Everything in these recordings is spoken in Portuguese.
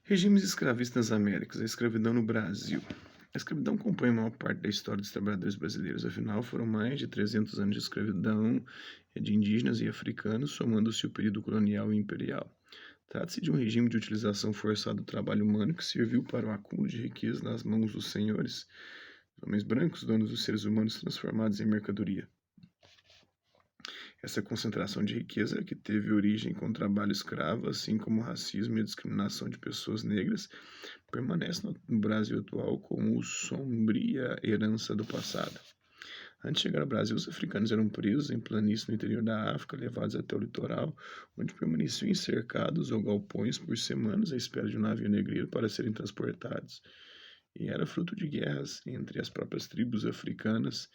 Regimes escravistas nas Américas, a escravidão no Brasil. A escravidão compõe a maior parte da história dos trabalhadores brasileiros, afinal, foram mais de 300 anos de escravidão de indígenas e africanos, somando-se o período colonial e imperial. Trata-se de um regime de utilização forçada do trabalho humano que serviu para o acúmulo de riqueza nas mãos dos senhores, homens brancos, donos dos seres humanos transformados em mercadoria. Essa concentração de riqueza que teve origem com o trabalho escravo, assim como o racismo e a discriminação de pessoas negras, permanece no Brasil atual como sombria herança do passado. Antes de chegar ao Brasil, os africanos eram presos em planícies no interior da África, levados até o litoral, onde permaneciam encercados ou galpões por semanas à espera de um navio negreiro para serem transportados. E era fruto de guerras entre as próprias tribos africanas,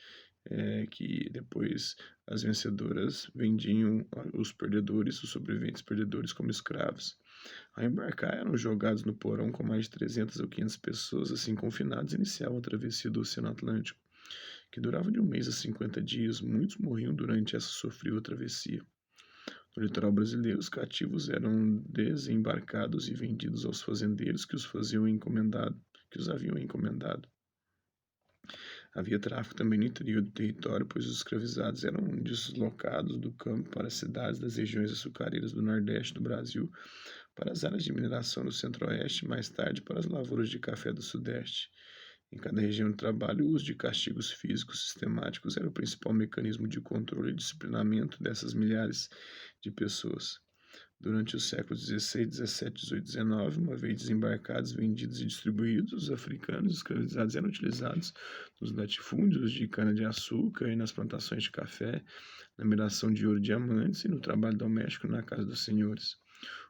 que depois as vencedoras vendiam os perdedores, os sobreviventes perdedores, como escravos. Ao embarcar, eram jogados no porão com mais de 300 ou 500 pessoas, assim confinadas, iniciavam a travessia do Oceano Atlântico, que durava de um mês a 50 dias. Muitos morriam durante essa sofrível travessia. No litoral brasileiro, os cativos eram desembarcados e vendidos aos fazendeiros que os haviam encomendado. Havia tráfico também no interior do território, pois os escravizados eram deslocados do campo para as cidades das regiões açucareiras do Nordeste do Brasil, para as áreas de mineração do Centro-Oeste e mais tarde para as lavouras de café do Sudeste. Em cada região de trabalho, o uso de castigos físicos sistemáticos era o principal mecanismo de controle e disciplinamento dessas milhares de pessoas. Durante os séculos XVI, XVII, XVIII e XIX, uma vez desembarcados, vendidos e distribuídos, os africanos escravizados eram utilizados nos latifúndios de cana-de-açúcar e nas plantações de café, na mineração de ouro e diamantes e no trabalho doméstico na casa dos senhores.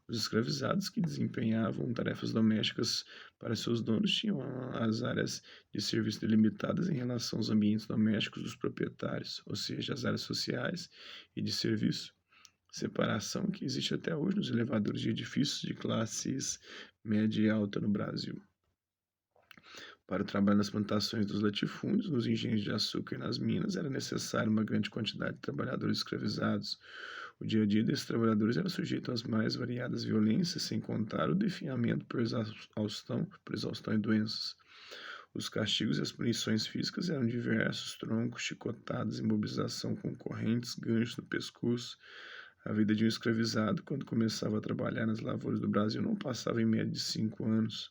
Os escravizados que desempenhavam tarefas domésticas para seus donos tinham as áreas de serviço delimitadas em relação aos ambientes domésticos dos proprietários, ou seja, as áreas sociais e de serviço, separação que existe até hoje nos elevadores de edifícios de classes média e alta no Brasil. Para o trabalho nas plantações dos latifúndios, nos engenhos de açúcar e nas minas, era necessária uma grande quantidade de trabalhadores escravizados. O dia a dia desses trabalhadores era sujeito às mais variadas violências, sem contar o definhamento por exaustão e doenças. Os castigos e as punições físicas eram diversos: troncos, chicotadas, imobilização com correntes, ganchos no pescoço. A vida de um escravizado, quando começava a trabalhar nas lavouras do Brasil, não passava em média de 5 anos.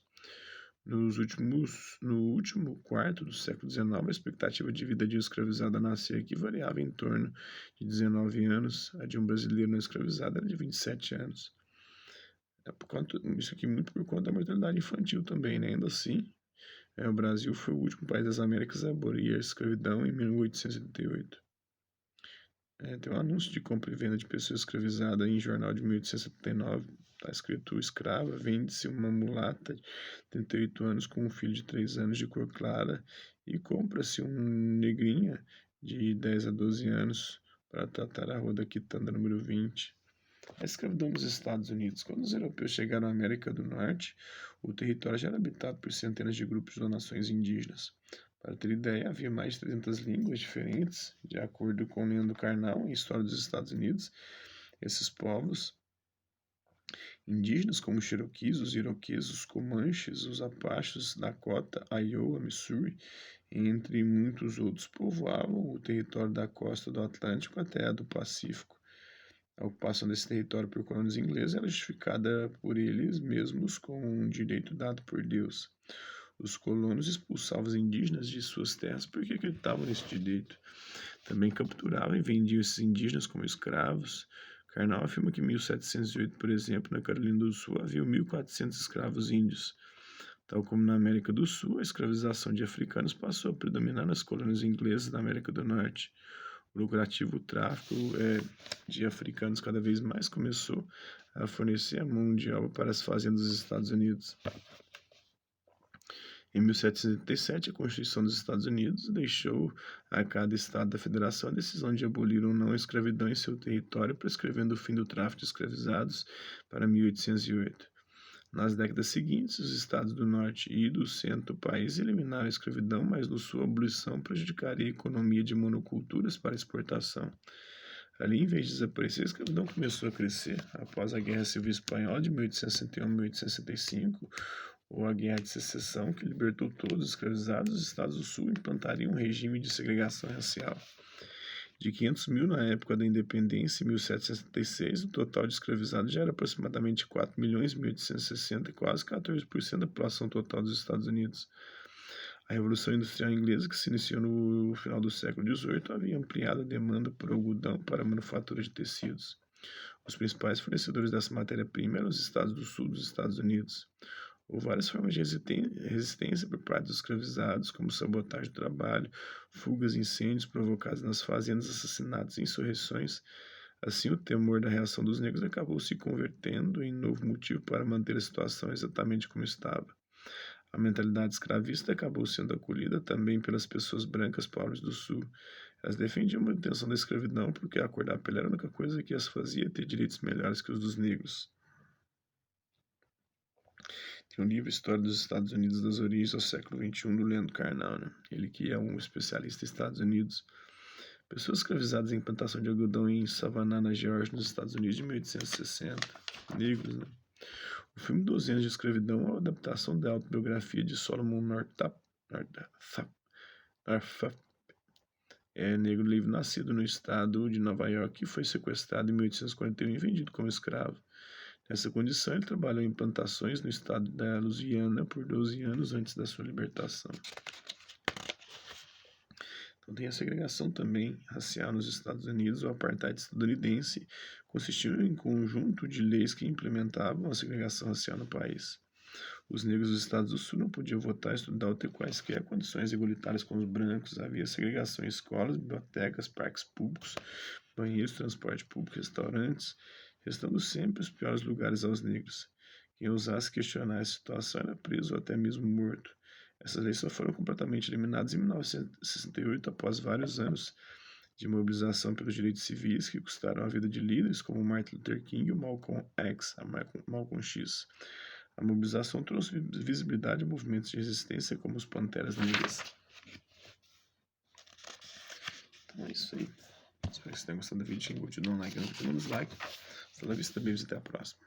No último quarto do século XIX, a expectativa de vida de um escravizado a nascer aqui variava em torno de 19 anos. A de um brasileiro não escravizado era de 27 anos. Isso aqui muito por conta da mortalidade infantil também, né? Ainda assim, o Brasil foi o último país das Américas a abolir a escravidão em 1878. Tem um anúncio de compra e venda de pessoas escravizadas em jornal de 1879. Está escrito: escrava, vende-se uma mulata de 38 anos com um filho de 3 anos de cor clara e compra-se um negrinha de 10 a 12 anos para tratar a rua da quitanda número 20. A escravidão dos Estados Unidos. Quando os europeus chegaram à América do Norte, o território já era habitado por centenas de grupos de nações indígenas. Para ter ideia, havia mais de 300 línguas diferentes, de acordo com Leandro Carnal, em História dos Estados Unidos. Esses povos indígenas, como os Cherokees, os Iroqueses, os Comanches, os Apachos, Dakota, Iowa, Missouri, entre muitos outros, povoavam o território da costa do Atlântico até a do Pacífico. A ocupação desse território por colônias ingleses era justificada por eles mesmos com um direito dado por Deus. Os colonos expulsavam os indígenas de suas terras porque acreditavam nesse direito. Também capturavam e vendiam esses indígenas como escravos. Karnal afirma que em 1708, por exemplo, na Carolina do Sul, havia 1.400 escravos índios. Tal como na América do Sul, a escravização de africanos passou a predominar nas colônias inglesas da América do Norte. O lucrativo tráfico de africanos cada vez mais começou a fornecer a mão de obra para as fazendas dos Estados Unidos. Em 1787, a Constituição dos Estados Unidos deixou a cada estado da federação a decisão de abolir ou não a escravidão em seu território, prescrevendo o fim do tráfico de escravizados para 1808. Nas décadas seguintes, os estados do norte e do centro do país eliminaram a escravidão, mas no sul a abolição prejudicaria a economia de monoculturas para exportação. Ali, em vez de desaparecer, a escravidão começou a crescer. Após a Guerra Civil Espanhola de 1861 a 1865, ou a Guerra de Secessão, que libertou todos os escravizados, os estados do Sul implantariam um regime de segregação racial. De 500 mil na época da independência, em 1776, o total de escravizados já era aproximadamente 4.1.860, quase 14% da população total dos Estados Unidos. A Revolução Industrial Inglesa, que se iniciou no final do século XVIII, havia ampliado a demanda por algodão para a manufatura de tecidos. Os principais fornecedores dessa matéria-prima eram os estados do sul dos Estados Unidos. Houve várias formas de resistência por parte dos escravizados, como sabotagem do trabalho, fugas e incêndios provocados nas fazendas, assassinatos e insurreições. Assim, o temor da reação dos negros acabou se convertendo em novo motivo para manter a situação exatamente como estava. A mentalidade escravista acabou sendo acolhida também pelas pessoas brancas pobres do Sul. Elas defendiam a manutenção da escravidão porque a cor da pele era a única coisa que as fazia ter direitos melhores que os dos negros. Tem um livro, História dos Estados Unidos das Origens ao século XXI, do Leandro Carnal, né? Ele que é um especialista em Estados Unidos. Pessoas escravizadas em plantação de algodão em Savannah, na Geórgia, nos Estados Unidos, de 1860. Negros, né? O filme 12 anos de escravidão é uma adaptação da autobiografia de Solomon Northup, negro livre nascido no estado de Nova York, que foi sequestrado em 1841 e vendido como escravo. Nessa condição, ele trabalhou em plantações no estado da Louisiana por 12 anos antes da sua libertação. Então, tem a segregação também racial nos Estados Unidos. O apartheid estadunidense consistiu em um conjunto de leis que implementavam a segregação racial no país. Os negros dos Estados do Sul não podiam votar, estudar ou ter quaisquer condições igualitárias com os brancos. Havia segregação em escolas, bibliotecas, parques públicos, banheiros, transporte público, restaurantes, restando sempre os piores lugares aos negros. Quem ousasse questionar a situação era preso ou até mesmo morto. Essas leis só foram completamente eliminadas em 1968, após vários anos de mobilização pelos direitos civis que custaram a vida de líderes como Martin Luther King e o Malcolm X. A mobilização trouxe visibilidade a movimentos de resistência como os Panteras Negras. Então é isso aí. Espero que vocês tenham gostado do vídeo. Quem curtiu, dá um like, não curtiu, dá um dislike. Hasta la vista, babies, até a próxima.